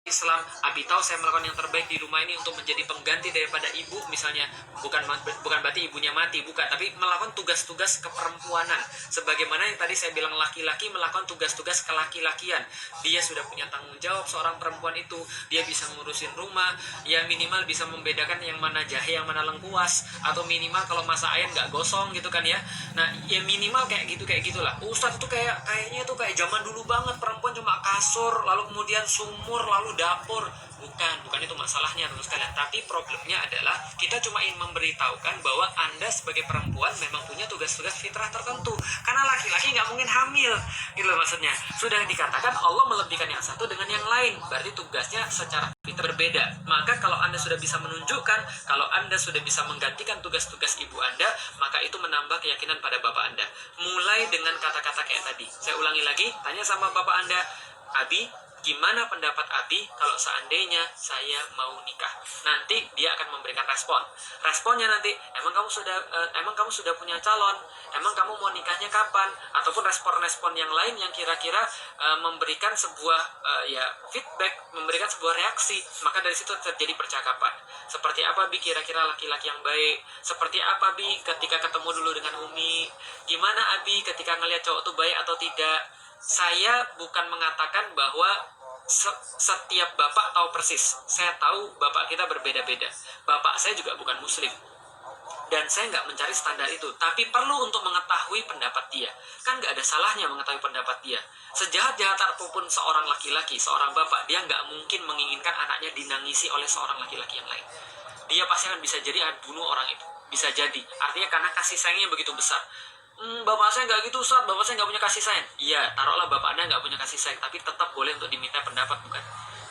Islam, Abi tahu saya melakukan yang terbaik di rumah ini untuk menjadi pengganti daripada ibu misalnya, bukan berarti ibunya mati, bukan, tapi melakukan tugas-tugas keperempuanan sebagaimana yang tadi saya bilang laki-laki melakukan tugas-tugas kelaki-lakian. Dia sudah punya tanggung jawab, seorang perempuan itu dia bisa ngurusin rumah, ya minimal bisa membedakan yang mana jahe yang mana lengkuas, atau minimal kalau masak ayam nggak gosong gitu kan ya. Nah ya minimal kayak gitulah. Ustadz itu kayaknya tuh kayak zaman dulu banget, perempuan cuma kasur lalu kemudian sumur lalu dapur. Bukan itu masalahnya teman sekalian. Tapi problemnya adalah kita cuma ingin memberitahukan bahwa Anda sebagai perempuan memang punya tugas-tugas fitrah tertentu. Karena laki-laki nggak mungkin hamil, gitu maksudnya. Sudah dikatakan Allah melebihkan yang satu dengan yang lain, berarti tugasnya secara fitrah berbeda. Maka kalau Anda sudah bisa menunjukkan, kalau Anda sudah bisa menggantikan tugas-tugas ibu Anda, maka itu menambah keyakinan pada bapak Anda. Mulai dengan kata-kata kayak tadi. Saya ulangi lagi, tanya sama bapak Anda, Abi, gimana pendapat Abi kalau seandainya saya mau nikah? Nanti dia akan memberikan respon. Responnya nanti, emang kamu sudah punya calon? Emang kamu mau nikahnya kapan? Ataupun respon-respon yang lain yang kira-kira memberikan sebuah feedback, memberikan sebuah reaksi. Maka dari situ terjadi percakapan. Seperti apa Bi kira-kira laki-laki yang baik? Seperti apa Bi ketika ketemu dulu dengan Umi? Gimana Abi ketika ngelihat cowok itu baik atau tidak? Saya bukan mengatakan bahwa setiap bapak tahu persis. Saya tahu bapak kita berbeda-beda. Bapak saya juga bukan muslim. Dan saya nggak mencari standar itu. Tapi perlu untuk mengetahui pendapat dia. Kan nggak ada salahnya mengetahui pendapat dia. Sejahat-jahat apapun seorang laki-laki, seorang bapak, dia nggak mungkin menginginkan anaknya dinangisi oleh seorang laki-laki yang lain. Dia pasti akan bisa jadi bunuh orang itu. Bisa jadi. Artinya karena kasih sayangnya begitu besar. Bapak saya nggak gitu Ustaz, bapak saya nggak punya kasih sayang. Iya, taruhlah bapak Anda nggak punya kasih sayang, tapi tetap boleh untuk diminta pendapat, bukan?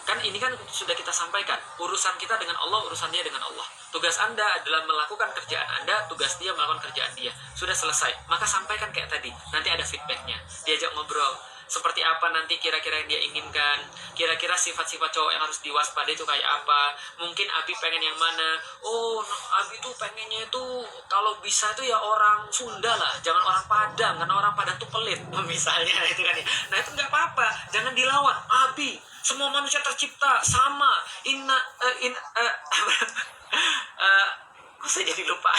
Kan ini kan sudah kita sampaikan, urusan kita dengan Allah, urusan dia dengan Allah. Tugas Anda adalah melakukan kerjaan Anda, tugas dia melakukan kerjaan dia. Sudah selesai, maka sampaikan kayak tadi, nanti ada feedbacknya, diajak ngobrol. Seperti apa nanti kira-kira yang dia inginkan, kira-kira sifat-sifat cowok yang harus diwaspadai itu kayak apa. Mungkin Abi pengen yang mana? Oh, Abi tuh pengennya itu kalau bisa tuh ya orang Sunda lah, jangan orang Padang, karena orang Padang tuh pelit misalnya itu kan ya. Nah itu nggak apa-apa, jangan dilawan. Abi, semua manusia tercipta sama. Kok saya jadi lupa?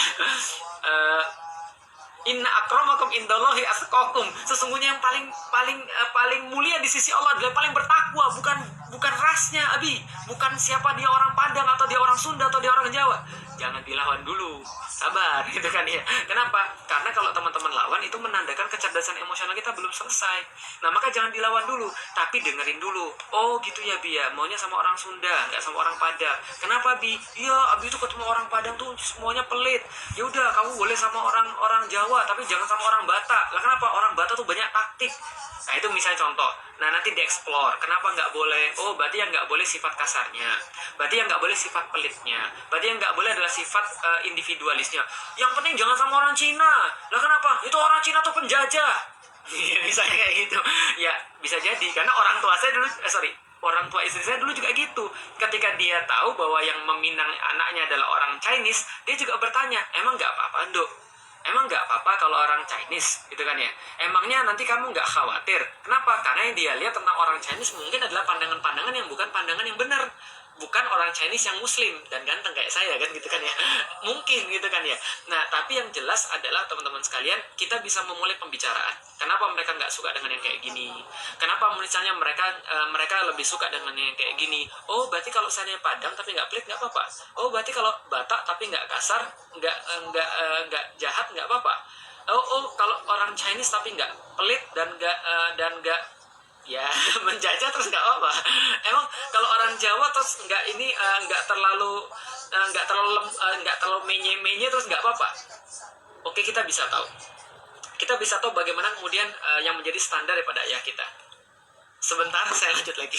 Inna akramakum indallahi atqakum. Sesungguhnya yang paling mulia di sisi Allah adalah yang paling bertakwa, bukan rasnya Abi, bukan siapa dia orang Padang atau dia orang Sunda atau dia orang Jawa. Jangan dilawan dulu, sabar gitu kan ya. Kenapa? Karena kalau teman-teman lawan itu menandakan kecerdasan emosional kita belum selesai. Nah maka jangan dilawan dulu, tapi dengerin dulu. Oh gitu ya Bi ya, maunya sama orang Sunda, nggak sama orang Padang. Kenapa Bi? Iya Abi itu ketemu orang Padang tuh semuanya pelit. Ya udah kamu boleh sama orang Jawa, tapi jangan sama orang Batak. Lah kenapa? Orang Batak tuh banyak taktik. Nah itu misalnya contoh. Nah nanti dieksplor. Kenapa nggak boleh? Oh berarti yang nggak boleh sifat kasarnya. Berarti yang nggak boleh sifat pelitnya. Berarti yang nggak boleh adalah sifat individualisnya. Yang penting jangan sama orang Cina. Lah kenapa? Itu orang Cina tuh penjajah. Misalnya kayak gitu. Ya bisa jadi. Karena orang tua saya dulu, orang tua istri saya dulu juga gitu. Ketika dia tahu bahwa yang meminang anaknya adalah orang Chinese, dia juga bertanya, emang nggak apa-apa Dok? Emang nggak apa-apa kalau orang Chinese gitu kan ya? Emangnya nanti kamu nggak khawatir? Kenapa? Karena yang dia lihat tentang orang Chinese mungkin adalah pandangan-pandangan yang bukan pandangan yang benar. Bukan orang Chinese yang muslim dan ganteng kayak saya kan gitu kan ya. Mungkin gitu kan ya. Nah tapi yang jelas adalah teman-teman sekalian, kita bisa memulai pembicaraan. Kenapa mereka nggak suka dengan yang kayak gini? Kenapa misalnya mereka lebih suka dengan yang kayak gini? Oh berarti kalau saya Padang tapi nggak pelit nggak apa-apa. Oh berarti kalau Batak tapi nggak kasar, nggak jahat nggak apa-apa. Oh kalau orang Chinese tapi nggak pelit dan nggak ya menjajah terus nggak apa. Emang kalau orang Jawa terus nggak terlalu menye terus nggak apa. Oke, kita bisa tahu bagaimana kemudian yang menjadi standar daripada ayah kita. Sebentar saya lanjut lagi.